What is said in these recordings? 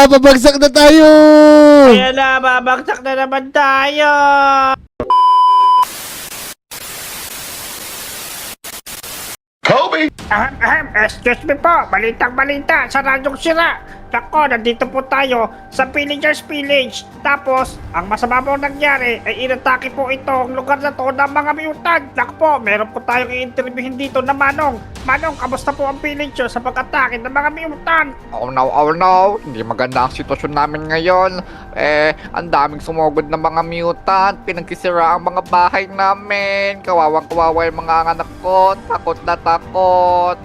babagsak na tayo! Kaya na, babagsak na naman tayo! Kobe! Excuse me po, balitang-balita sa Radyong Sira. Nako, nandito po tayo sa Villagers Village. Tapos, ang masama po nangyari ay inatake po itong lugar na to ng mga mutant. Nako po, meron po tayong i-interviewin dito na Manong. Manong, kamusta po ang villager sa pag-atake ng mga mutant? Oh no, hindi maganda ang sitwasyon namin ngayon. Ang daming sumugod na mga mutant, pinagkisira ang mga bahay namin. Kawawang-kawawa yung mga anak ko, takot na takot.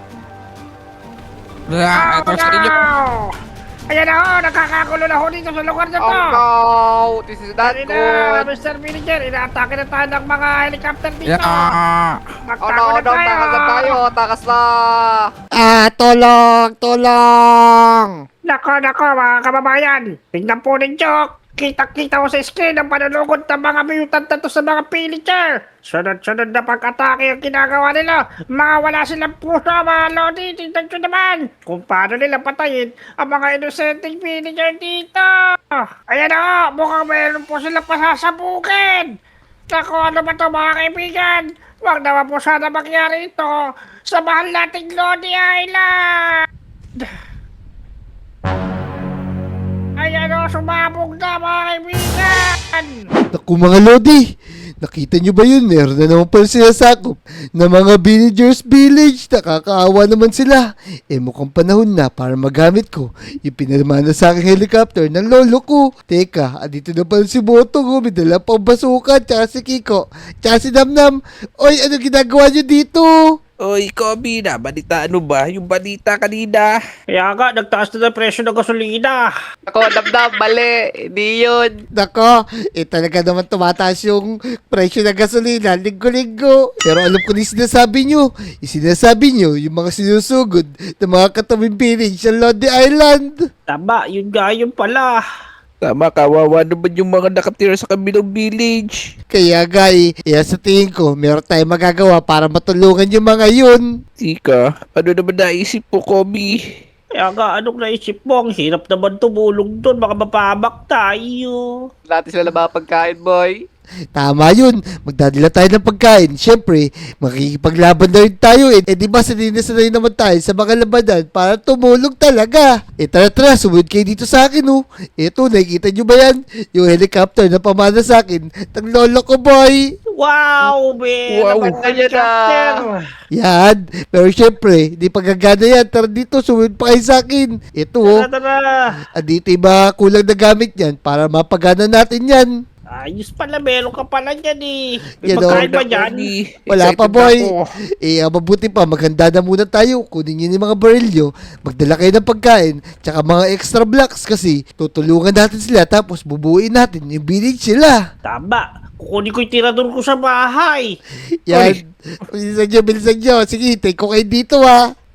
Oh no! Ayan na ho, nakakagulo na ho dito sa lugar na to. Oh no, this is not Dali na, good. Mr. Villager, inaatake na tayo ng mga helicopter dito. Oh Magtago no, na tayo. takas na tayo, takas na. Tulong! Nako, mga kababayan. Tingnan po ninyo. Kita-kita ko sa screen ang panulugod ng mga mutant na to sa mga villager. Sunod-sunod na pag-atake ang ginagawa nila. Mga wala silang puso, mga lodi. Tingnan nyo naman kung paano nila patayin ang mga innocenteng villager dito. Ayan na, mukhang meron po sila pasasabukin. Nako, ano ba ito mga kaibigan? Huwag naman po sana mangyari ito sa mahal nating Lodi Island. Ayan o, sumabog na mga kaibigan! Naku mga Lodi, nakita nyo ba yun? Meron na naman pala sinasakop na mga Villagers Village. Nakakaawa naman sila. Mukhang panahon na para magamit ko yung pinamana sa aking helicopter ng lolo ko. Teka, andito na pala si Botong. May dala pang basukan, tsaka si Kiko, tsaka si Namnam. Oy, ano ginagawa nyo dito? Oy, Kobe, nabalitaan mo ba yung balita kanina? Kaya nga, nagtaas na ng presyo ng gasolina. Ako, damdam, mali, hindi yun. Nako, talaga naman tumataas yung presyo ng gasolina linggo-linggo. Pero alam ko na yung sinasabi nyo. Yung sinasabi nyo, yung mga sinusugod ng mga katabing village sa Lodi Island. Tama, yun nga yun pala. Tama, kawawa naman yung mga nakatira sa kabilang village. Kaya sa tingin ko, meron tayong magagawa para matulungan yung mga yun. Tika, ano naman naisip mo, Kobe? Kaya nga, anong naisip mo? Ang hirap naman tumulong doon. Baka mapahamak tayo. Natin sila na mga pagkain, boy. Tama yun, magdadala tayo ng pagkain. Siyempre, makikipaglaban na rin tayo di ba sanay naman tayo sa mga labanan para tumulong talaga. Tara, sumunod kayo dito sa akin Ito, nakikita nyo ba yan? Yung helicopter na pamana sa akin ng lolo ko, boy. Wow, man! Wow, Naman ganyan helicopter. Yan, pero siyempre, di pagagana yan. Tara dito, sumunod pa kayo sa akin. Ito, Tara. andito yung mga kulang na gamit yan para mapagana natin yan. Ayos pala, meron ka pala dyan May Yan, pagkain ba dyan? Wala pa, Excited boy. ako. Mabuti pa, maghanda na muna tayo. Kunin nyo yung mga barilyo, magdala kayo ng pagkain, tsaka mga extra blocks kasi tutulungan natin sila tapos bubuuin natin yung village sila. Tama. Kukunin ko yung tirador ko sa bahay. Yan. Bilisan nyo. Sige, take ko kayo dito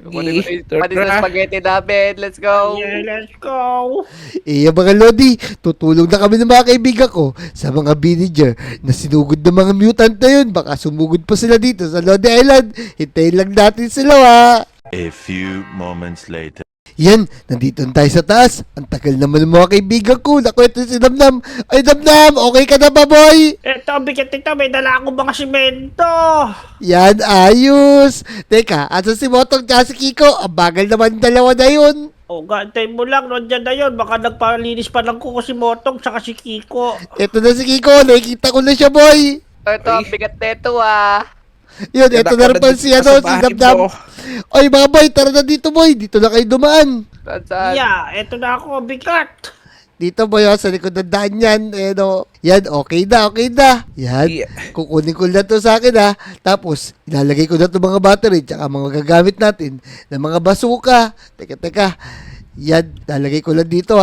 Kunin ko Tara. pati sa spaghetti namin, let's go. Yeah, let's go. Mga Lodi, tutulong na kami ng mga kaibigan ko sa mga villager na sinugod ng mga mutant na yun. Baka sumugod pa sila dito sa Lodi Island. Hintayin lang natin sila A few moments later. Yan, nandito na tayo sa taas. Ang tagal naman ng mga kaibigan ko. Nakwento si Namnam. Ay, Namnam, okay ka na ba, boy? Eto, bigat ito. May dala akong mga simento. Yan, ayos. Teka, asan si Motong tsaka si Kiko? Ang bagal naman yung dalawa na yun. O, gantayin mo lang. Nandyan na yun. Baka nagpalinis pa lang ko si Motong tsaka si Kiko. Ito na si Kiko. Nakikita ko na siya, boy. Ito, ang bigat nito Yun, ito na rin pa si, si Namnam. Oy, mga boy, tara na dito, boy. Dito na kayo dumaan. Saan? Yeah, eto na ako. Bigat. Dito, boy, sa likod ng daan yan. Yan, okay na. Yan, Yeah. kukunin ko na to sa akin, Tapos, ilalagay ko na to mga battery, tsaka mga gagamit natin ng mga basuka. Teka. Yan, lalagay ko lang dito,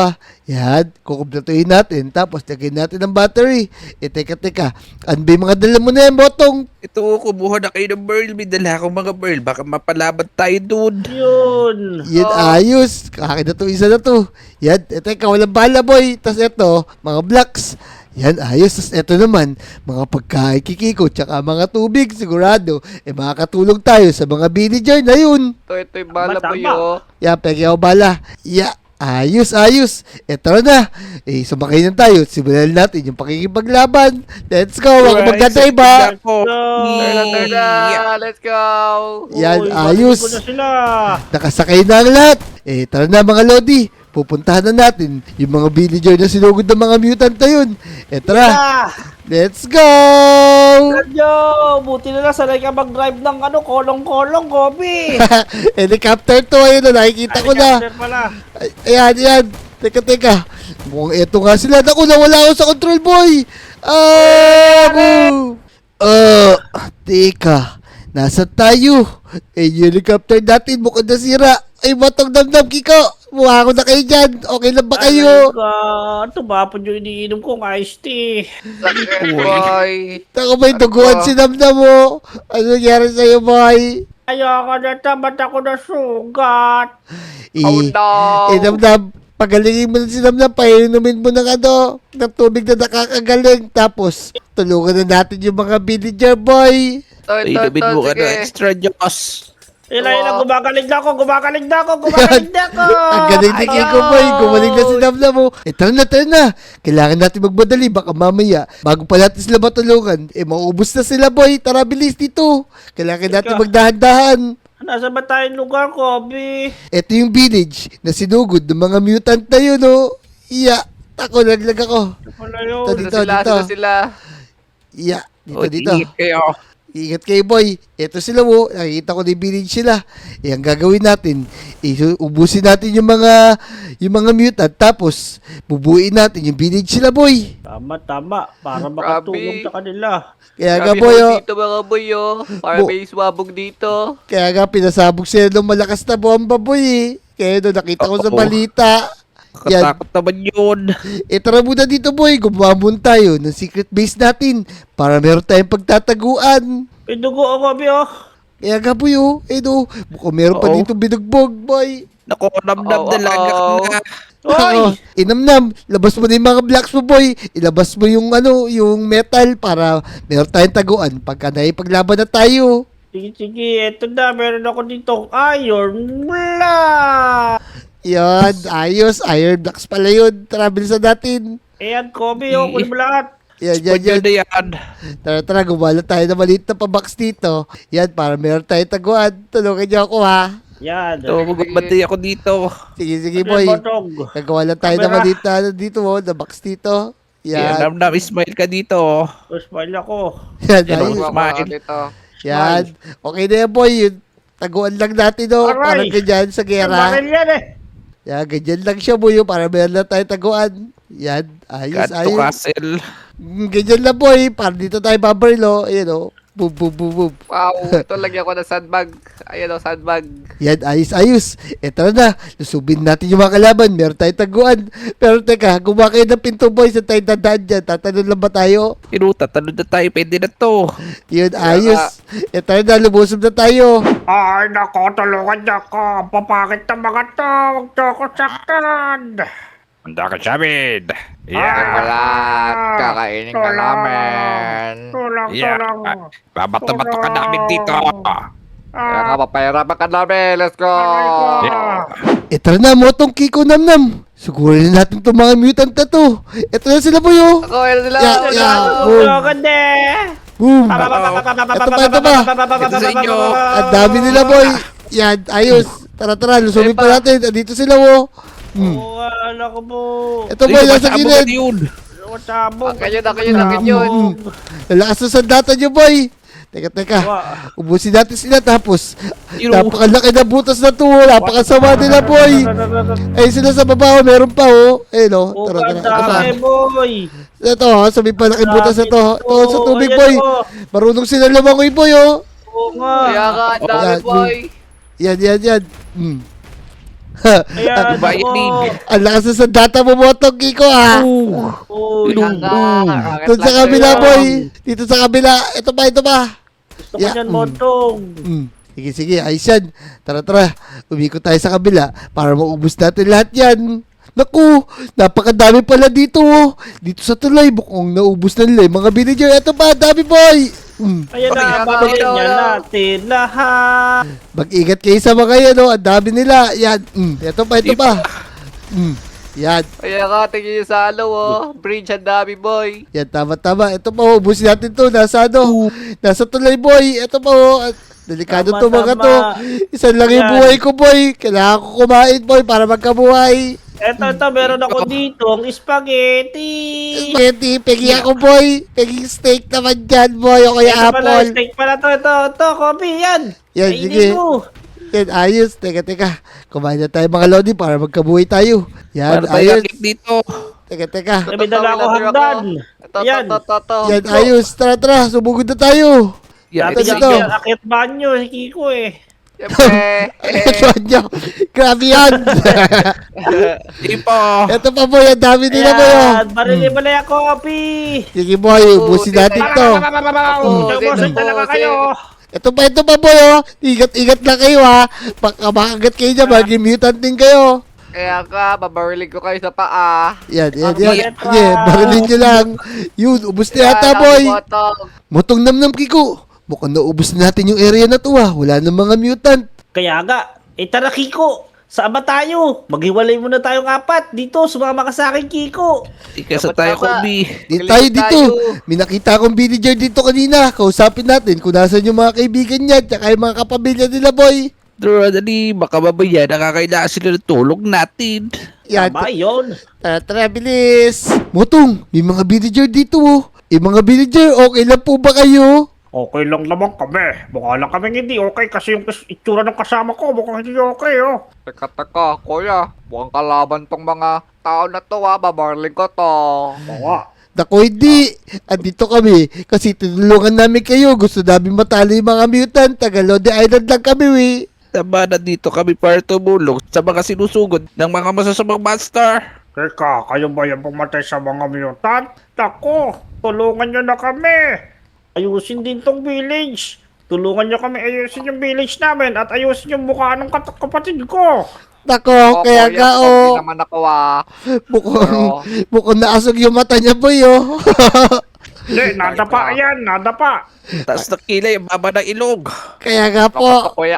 Yan, kukumplatuhin natin. Tapos, lagay natin ng battery. Teka. Ano ba yung mga dala mo na yan, Botong? Ito, kumuha na kayo ng Pearl. May dala akong mga Pearl. Baka mapalaban tayo dun. Yun. Yan, ayos. Kakin na to, isa na to. Yan, teka, walang bala, boy. Tapos ito, mga blocks. Yan, ayos. Tapos ito naman, mga pagkain kikiko, tsaka mga tubig, sigurado. Makakatulong tayo sa mga villager na yun. Ito yung bala mo Tama. yun. Yan, pegi ako bala. Ya, Ayos, ayos. Tara na. Sumakay na tayo. Simulan natin yung pakikipaglaban. Let's go. Ako magdadrive ba? Let's go! Yan, Uy, ayos. balik ko na sila. Nakasakay na ang lahat. Tara na mga Lodi. Pupuntahan na natin yung mga villager na sinugod ng mga mutant na yun. Tara. Let's go! Radyo! Buti na lang sanay ka mag-drive ng kolong-kolong, Kobe. Helicopter to. Ayun na, nakikita ko na. Helicopter pala. Ayan. Teka. Mukhang eto nga sila. Naku, nawala ako sa control, boy. Boo! Teka. Nasa tayo? Yung helicopter natin mukhang nasira. Ay, matong damdam, Kiko. Mukha ako na kayo dyan. Okay lang ba kayo? Tumapon yung iniinom kong iced tea. Boy! Tako ba yung duguan si Damdam mo? Ano nangyari sa'yo, boy? Ayoko na tamat ako na sugat. Oh no! Damdam, pagalingin mo na si Damdam, painumin mo ng ng tubig na nakakagaling. Tapos, tulungan na natin yung mga villager, boy. Inumin mo ka na extra Diyos. Ilang gumagaling na ako. Ang galing ni Kiko, boy. Gumaling na si Damdam mo. Tara na. Kailangan natin magmadali. Baka mamaya, bago pa natin sila matulungan, mauubos na sila, boy. Tara, bilis dito. Kailangan natin magdahan-dahan. Nasa ba tayong lugar, Kobe? Ito yung village na sinugod ng mga mutant na yun, oh. Iya. Ako, naglag ako. Wala yun. Dito. Sila. Iya. O, Dito. ingat kayo. Ingat kayo, boy. Ito sila, mo. Nakikita ko na yung village sila. Ang gagawin natin, ubusin natin yung mga mutant. Tapos, bubuin natin yung village sila, boy. Tama. Para makatulong sa kanila. Kaya nga, boy, oh. Dito mga boy, Para may swabog dito. Kaya nga, pinasabog sila ng malakas na bomba, boy, eh. Kaya doon, nakita ko sa Oo. balita. Yan. Katakot naman yun. Tara muna dito, boy. Gumawa muna tayo ng secret base natin para meron tayong pagtataguan. May dugo ako, Kobe, oh. Kaya nga, boy, oh. No. Mukhang meron pa Oo. dito binugbog, boy. Naku, namnam Oo, dalaga ka oo. na. Hoy! Inamnam, labas mo na yung mga blocks mo, boy. Ilabas mo yung yung metal para meron tayong taguan pagka naipaglaban na tayo. Sige, eto na. Meron ako dito iron block. Yan, ayos. Iron blocks pala yun. Tara, bilisan natin. Ayan, Kobe, oh. Kunin mo lahat. Yan. Yan na yan. Tara, gumala tayo na maliit na pa-box dito. Yan, para meron tayong taguan. Tulungan niyo ako, ha. Yan. So, magbabatay ako dito. Sige, boy. Botog. Gagawa lang tayo na Kamera. maliit na dito, oh. Na box dito. Yan, Yan. namnam, smile ka dito. Smile ako. Yan, Yan, ayos. smile. Yan. Okay na yan, boy. Yung taguan lang natin, oh. Aray. Parang ganyan sa Ang gera. bakil yan, eh. Yan, ganyan lang siya, boy. Para meron lang tayo taguan. Yan. Ayos, Kanto ayos. castle. Ganyan lang, boy. Para dito tayo babarlo. Ayan, oh. Boom. Wow, ito lagyan ko ng sandbag. Ayan sandbag. Yan, ayos. Tara na. Lusubin natin yung mga kalaban. Meron tayong taguan. Pero teka, gumawa kayo ng pinto, boy. Sa tayo dadaan dyan. Tatanong lang ba tayo? Tatanod na tayo, pwede na to. Yun, ayos. Tara na, lumusob na tayo. Ay, nako, tulungan niyo ako. Papakit ng mga to. Huwag niyo ako saktan. Handa ka sa amin. Wala, kakainin ka namin. Tulang. Babato-bato ka namin dito. Kaya nga, papahirapan ka namin. Let's go! Tara na, motong Kiko Namnam. Sigurin na natin itong mga mutant na to. Ito na sila, boy, oh. Ako, ayun sila. Yeah. Tulungan din. Boom. Ito pa. Ito sa inyo. Ang dami nila, boy. Yan, ayos. Tara, lusubin pa natin. Andito sila, oh. Oo, alam ko po. Ito, boy, nasa gilid. Sabog. Akin yun. Lalakas na sandata nyo, boy. Teka. Ubusin natin sila tapos napakalaki na butas na to. Napakasama nila, boy. Ay, sila sa baba, oh. Meron pa, oh. Ayun, oh. Tara. Dami, boy. Ito, oh. Sabi pa laki butas na to. Ito, sa tubig, Ayan, boy. oh. Marunong sila lumangoy, boy, oh. Oo nga. Kaya nga, ang dami, Yan, boy. Yan. Ayan, Bayanin. Ang lakas na sandata mo, motong Kiko, ha. Uy, Kaya nga, Doon sa kabila, boy. Dito sa kabila. Ito pa. gusto ko yan, Motong. Sige, ayos yan. Tara. Umikot tayo sa kabila para maubos natin lahat yan. Naku, napakadami pala dito, oh. Dito sa tulay, mukhang naubos na nila yung mga villager. Ito pa, dami, boy. Ayan na, bakit yan natin lahat. Mag-ingat kayo sa mga yan, oh. Ang dami nila. Yan. Ito pa. Yan. Kaya nga, tingin yung sa bridge ang dami, boy. Yan, tama. Ito pa ho, ubusin natin to. Nasa nasa tulay, boy. Ito pa ho. Delikado Tama, to mga tama. to. Isang lang yung Yan. buhay ko, boy. Kailangan ko kumain, boy, para magkabuhay. Ito, meron ako dito, ang spaghetti. Spaghetti, pegi ako, boy. Pegi steak naman dyan, boy. O kaya Ito pala, apple. steak pala to, coffee, yan. Yan, Kainin sige. mo. Yan, ayos. Teka. Kumain na tayo mga lodi para magkabuhay tayo. Yan, Para tayo ayos. dito. Teka. May dala ako hagdan. Ito. Yan, ayos. Tara. Sumugod na tayo. Yan, Dati ito. yung akit banyo, si Kiko eh. Siyempre. Ito nyo. Grabe yan. Tipo. Ito pa, boy. Ang dami nila, boy. oh. Ayan, barili mo na yung coffee. Sige, boy. Ubusin natin to. Tagusin talaga kayo. Ito pa, boy. Oh. Ingat lang kayo, ha. Baka makagat kayo dyan. Maging mutant din kayo. Kaya ka, babarilig ko kayo sa paa. Yan. Bakit Sige, pa? barilin nyo lang. Yun, ubus na yata, Kaya, boy. botong. Motong namnam, Kiko. Mukhang naubos natin yung area na to, ha. Wala na mga mutant. Kaya nga, tara Kiko. Saan ba tayo? Maghiwalay muna tayong apat. Dito, sumama ka sa akin, Kiko. Ikasa Dapat tayo, tama. Kobe. Dito Galing tayo dito. tayo. May nakita akong villager dito kanina. Kausapin natin kung nasan yung mga kaibigan niya tsaka yung mga kapamilya nila, boy. Pero dali, baka babaya, nakakailangan sila ng tulog natin. Yan. Tama yun. Tara, bilis. Motong, may mga villager dito, oh. Mga villager, okay lang po ba kayo? Okay lang naman kami. Mukha lang kami hindi okay kasi yung itsura ng kasama ko mukhang hindi okay oh. Teka, kuya. Mukhang kalaban tong mga tao na to, babarilig ko to. Oo. Naku, hindi. Andito kami kasi tinulungan namin kayo. Gusto namin matalo yung mga mutant. Taga Lodi Island lang kami, we. Tama na dito kami para tumulong sa mga sinusugod ng mga masasamang monster. Teka, kayo ba yung pumatay sa mga mutant? Tako, tulungan nyo na kami. Ayusin din tong village. Tulungan nyo kami ayusin yung village namin at ayusin yung mukha ng kapatid ko. Nako, kaya kuya, nga, hindi oh. naman ako, Mukhang naasog yung mata niya, boy, oh. Hindi, nadapa yan, nadapa. Taas na kilay, ang baba ng ilog. Kaya nga Ako, po. kuya,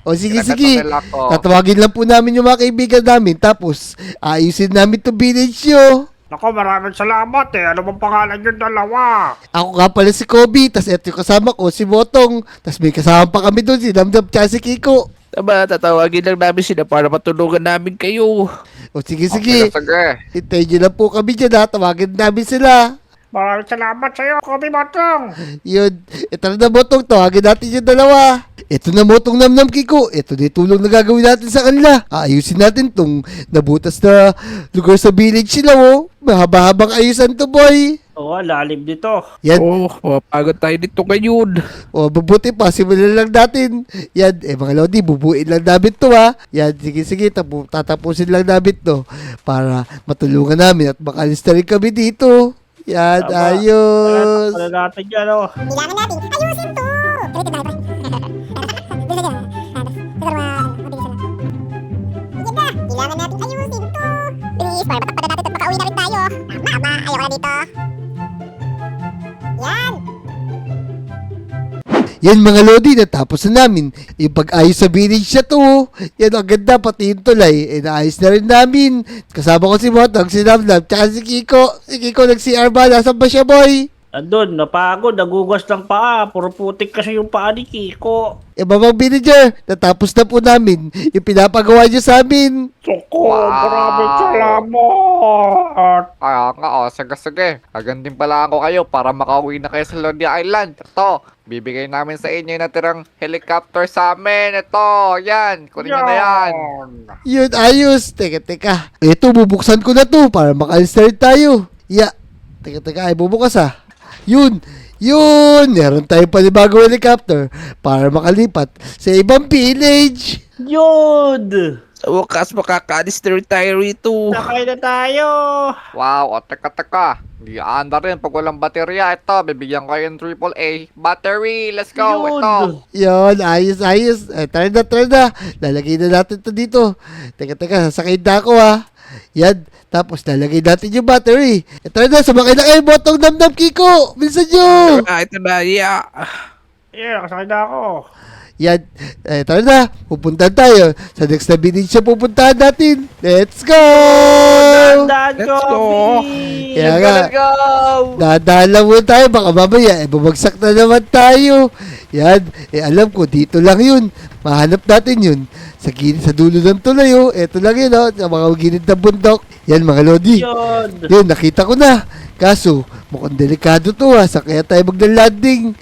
O sige, Kinagato sige. nila ko. Tatawagin lang po namin yung mga kaibigan namin. Tapos, ayusin namin to village nyo. Nako, maraming salamat eh. Ano bang pangalan yung dalawa? Ako nga pala si Kobe. Tapos eto yung kasama ko, si Botong. Tapos may kasama pa kami doon, si Damdam tsaka si Kiko. Tama, tatawagin lang namin sila para matulungan namin kayo. O sige, sige. Sige. Hintayin nyo lang po kami dyan, ha. Tawagin namin sila. Maraming salamat sa'yo, Kobe Botong. Yun. Ito na Botong. Tawagin natin yung dalawa. Ito na Botong Namnam Kiko. Ito na yung tulong na gagawin natin sa kanila. Ayusin natin tong nabutas na lugar sa village sila, oh. Mahaba-habang ayusan to, boy. Oo, lalim dito. Yan. Oh, mapagod tayo dito ngayon. O, mabuti pa, simulan lang natin. Yan, mga Lodi, bubuin lang namin to, ha. Yan, sige, tatapusin lang namin to para matulungan namin at makalis na rin kami dito. Yan, Tama. ayos. Ano natin yan, oh. Kailangan natin ayusin to! Ganito tayo, pre. Bilisan nyo. Ito mabilisan lang. Sige na, kailangan natin ayusin to! Bilis, para matakpan na natin at makauwi na rin tayo. Tama, ayoko na dito. Yan! Yan mga Lodi, natapos na namin. Yung pag-ayos sa village na to. Yan, ang ganda, pati yung tulay. Naayos na rin namin. Kasama ko si Motong, si Namnam, tsaka si Kiko. Si Kiko nag-CR ba? Nasaan ba siya, boy? Andun, napagod, nagugas ng paa. Puro putik kasi yung paa ni Kiko. Babang villager, natapos na po namin yung pinapagawa niyo sa amin. Soko, Wow. maraming salamat. Kaya nga, sige. Agan din pala ako kayo para makauwi na kayo sa Lodi Island. Ito, bibigay namin sa inyo yung natirang helicopter sa amin. Ito, yan. Kunin nyo na yan. Yun, ayos. Teka. Ito, bubuksan ko na to para maka-start tayo. Teka, ay bubukas ah. Yun, meron tayong panibagong helicopter para makalipat sa ibang village. Yun! Sa wakas, makakaalis na rin tayo rito. Sakay na tayo! Wow, teka. Hindi aanda rin pag walang baterya. Ito, bibigyan ko yung AAA battery. Let's go. Yun. Ito. Yun, ayos. Tara na. Lalagay na natin to dito. Teka, sasakay na ako ah. Yan, tapos lalagay natin yung battery. Tara na, sumakay na kayo, Botong Namnam Kiko. Bilisan nyo. Ito na, yeah. Yeah, kasakay na ako. Yan, tara na, pupunta tayo. Sa next na village siya pupuntahan natin. Let's go! Tandaan, Let's go. Kobe! Kaya nga, Let's go! dadala mo tayo, baka mamaya, bumagsak na naman tayo. Yan, alam ko, dito lang yun. Mahanap natin yun. Sa dulo ng tulay, oh. Eto lang yun, oh. Sa mga gilid ng bundok. Yan, mga lodi. Yun. Yun, nakita ko na. Kaso, mukhang delikado to, ha. Sa kaya tayo magla-landing.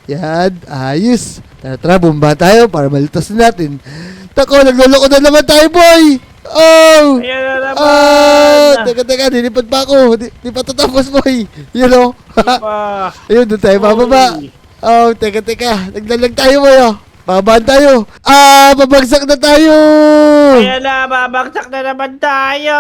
Yan, ayos. Tara, bumba tayo para malutas na natin. Tako, nagloloko na naman tayo, boy! Oh! Ayan na naman. Teka, nilipad pa ako. Di pa tatapos, boy. Yun, oh. Pa. Ayun, doon tayo bababa. Uy. Oh, teka. Naglalag tayo, boy, oh. Babaan tayo. Babagsak na tayo! Ayan na, babagsak na naman tayo.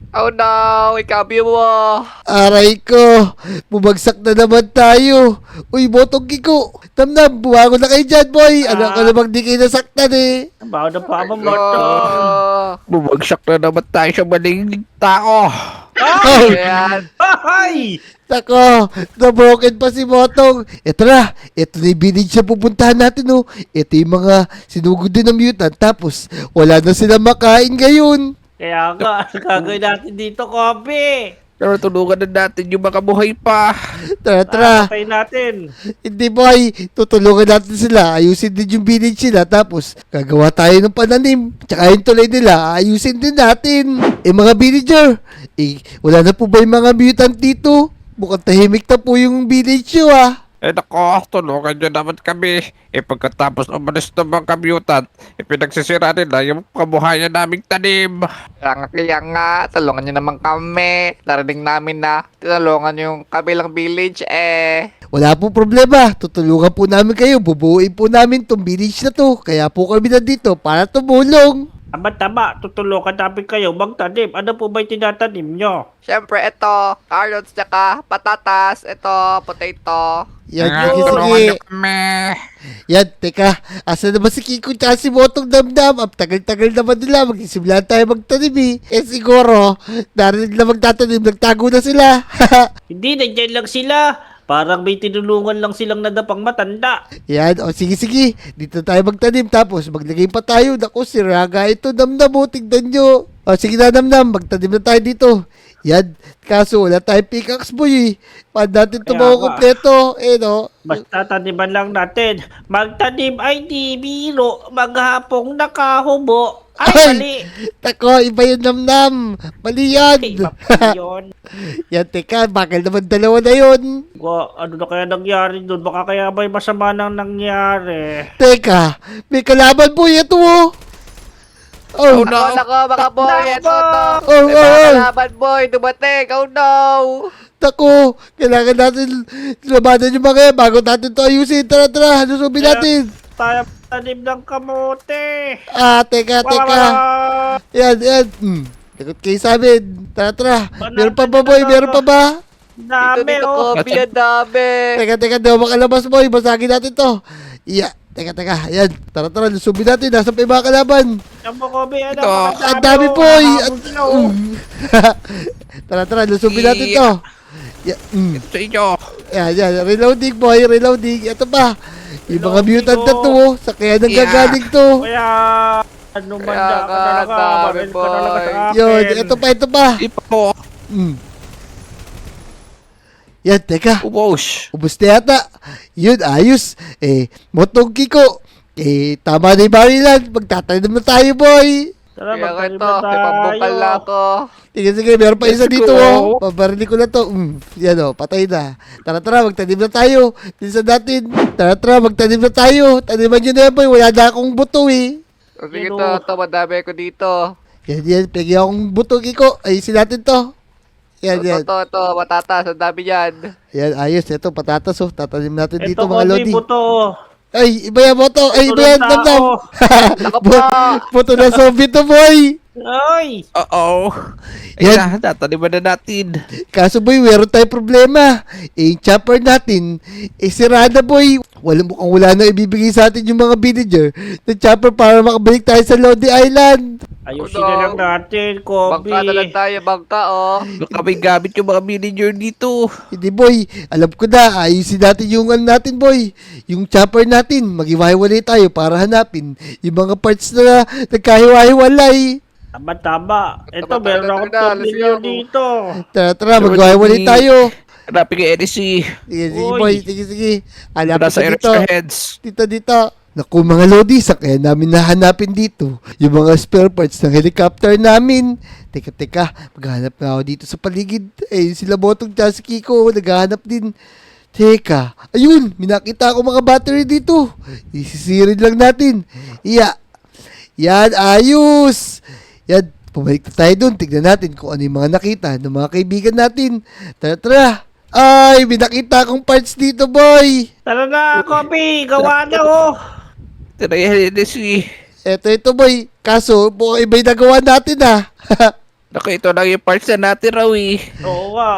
Oh no, ikabyo mo. Aray ko, bumagsak na naman tayo. Uy, botong kiko. Tamnam, buwangon na kayo dyan, boy. Ano ka namang di kayo nasaktan eh. Bawa na pa mo, Let's Moto. go. Bumagsak na naman tayo sa maling tao. Oh, Ayan. Ay! Tako, na-broken pa si Botong. Eto na, ito na yung village na pupuntahan natin, oh. Ito yung mga sinugod din ng mutant. Tapos, wala na sila makain ngayon. Kaya nga, gagawin natin dito, Kobe. Pero tulungan na natin yung mga buhay pa. Tara. Patay natin. Hindi, boy. Tutulungan natin sila. Ayusin din yung village nila. Tapos, gagawa tayo ng pananim. Tsaka yung tulay nila, ayusin din natin. Mga villager, wala na po ba yung mga mutant dito? Mukhang tahimik na po yung village nyo, ah. Nako, tulungan nyo naman kami. Pagkatapos umalis ng mga mutant, pinagsisira nila yung kabuhayan naming tanim. Kaya nga, tulungan nyo naman kami. Narinig namin na tinulungan yung kabilang village Wala po problema. Tutulungan po namin kayo. Bubuuin po namin tong village na to. Kaya po kami nandito para tumulong. Tama, tutulungan namin kayo magtanim. Ano po ba yung tinatanim nyo? Siyempre, ito, carrots, tsaka patatas, ito, potato. Yan, Tulungan sige. nyo kami. Yan, teka. Asa na ba si Kiko tsaka si Botong Damdam? Ang tagal-tagal naman nila. Magsisimula tayo magtanim eh. Siguro, narinig na magtatanim. Nagtago na sila. Hindi, nandiyan lang sila. Parang may tinulungan lang silang nadapang matanda. Yan, sige. Dito tayo magtanim. Tapos, maglagay pa tayo. Naku, si Raga ito. Damdam mo, tignan nyo. Sige na, Damdam. Magtanim na tayo dito. Yan. Kaso, wala tayong pickaxe, boy eh. Paano natin ito Kaya nga. makukompleto? No? Basta taniman lang natin. Magtanim ay di biro. Maghapong nakahubo. Ay, mali. Tako, iba yung Damdam. Mali yan. Ay, mali yun. Yan, teka. Bakal naman dalawa na yun. Ano na kaya nangyari doon? Baka kaya may masama nang nangyari. Teka, may kalaban po ito oh. Oh, Nako, mga boy, ito, ito. Oh, May oh, mga oh. kalaban, boy, dumating, oh no. Tako, kailangan natin labanan yung mga yan bago natin to ayusin. Tara, halusubin natin. Tayo tanim ng kamote. Teka. Wala. Yan. Takot kayo sa amin. Tara. Banana Meron pa ba, boy? na Meron pa ba? Dami, Dito, oh. coffee, ang dami. Teka, daw makalabas, boy. Basagin natin to. Iya. Teka. Yan. Tara, lusubin natin. Nasaan pa yung mga kalaban? Yan mo, Kobe. Ano, Ito. Ang dami, boy. Habol sila, oh. Tara, lusubin natin to. Ito sa inyo. Yan. Reloading, boy. Reloading. Ito pa. Yung mga Reloading, mutant na oh. to, oh. Sa kaya nanggagaling to. Kaya, ano man Kaya ka nga, talaga. dami, Baril ka talaga boy. sa akin. Yun, ito pa. Ipa po. Yan, teka. Ubos. Ubus na yata. Yun, ayos. Motong Kiko. Tama na yung barilan. Magtatanim na tayo, boy. Tara, Kaya nga magtanim ito, na may pambukal na tayo. ako. Sige, meron pa isa Let's dito, go. oh. Pabarili ko na to. Yan, oh, patay na. Tara, magtanim na tayo. Bilisan natin. Tara, magtanim na tayo. Taniman nyo na yan, boy. Wala na akong buto, eh. O, sige Pero- to, madami ko dito. Yan. Pegi akong buto, Kiko. Ayusin natin to. Yan. Ito, matatas, ang dami yan. Yan, ayos. Ito, patatas, oh. Tatanim natin dito, Ito, mga Kobe, lodi. buto. Ay, iba yan, boto. Ay, iba Buto ng yan, Damdam. tao. Nako po. Buto na zombie to, boy. Ay! Oo. Yan. Ayan na, tataniman na natin. Kaso, boy, meron tayong problema. Yung chopper natin, sirada, boy. Wala na ibibigay sa atin yung mga villager ng chopper para makabalik tayo sa Lodi Island. Ayusin Oh, no. na lang natin, Kobe. Bangka na lang tayo, bangka oh. Baka may gamit yung mga villager dito. Hindi boy, alam ko na, ayusin natin yung ano natin boy. Yung chopper natin, maghiwa-hiwalay tayo para hanapin yung mga parts na nagkahiwa-hiwalay. Tama. Ito, Tama, meron tama, akong tama, 2 million let's go. dito. Tara, maghiwa-hiwalay tayo. Hanapin kay NSC. Sige, sige Uy. boy, sige. Hanapin Nasa ko dito. Erika Heads. Dito. Naku mga Lodi, sa kaya namin nahanapin dito yung mga spare parts ng helicopter namin. Teka, maghanap na ako dito sa paligid. Eh, sila Botong tsaka si Kiko, naghahanap din. Teka, ayun, minakita ako mga battery dito. Isisirin lang natin. Yan, ayos. Yan, pumalik na tayo dun. Tignan natin kung ano yung mga nakita ng mga kaibigan natin. Tara. Ay, may nakita akong parts dito, boy. Tara na, Kobe. Gawa na, oh. Tara yung NSC. Ito boy. Kaso, mukhang iba yung nagawa natin Naku, ito lang yung parts na natin raw eh. Oo nga.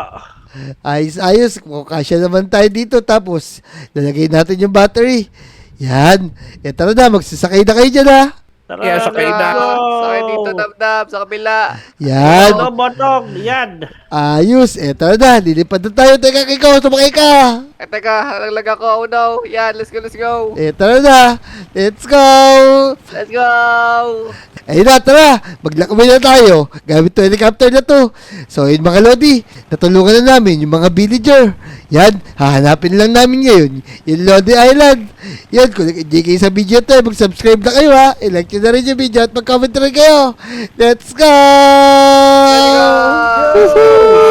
Ayos. Mukhang kasya naman tayo dito. Tapos, lalagay natin yung battery. Yan. Tara na, magsasakay na kayo dyan Tara Kaya sakay na. go. Sakay dito, dab sa kabila. Yan. Ano, Botong? Yan. Ayos. Tara na, lilipad na tayo. Teka, Kiko, sumakay ka. Teka, nalaglag ako, oh no. Yan, let's go. Tara na. Let's go. Let's go! Ayun na, tara. Maglakbay na tayo. Gamit to helicopter na to. So, yun mga Lodi, natulungan na namin yung mga villager. Yan, hahanapin lang namin ngayon yung Lodi Island. Yan, kung hindi kayo sa video to, mag-subscribe na kayo ha. I-like nyo na rin yung video at mag-comment na rin kayo. Let's go! Let's go!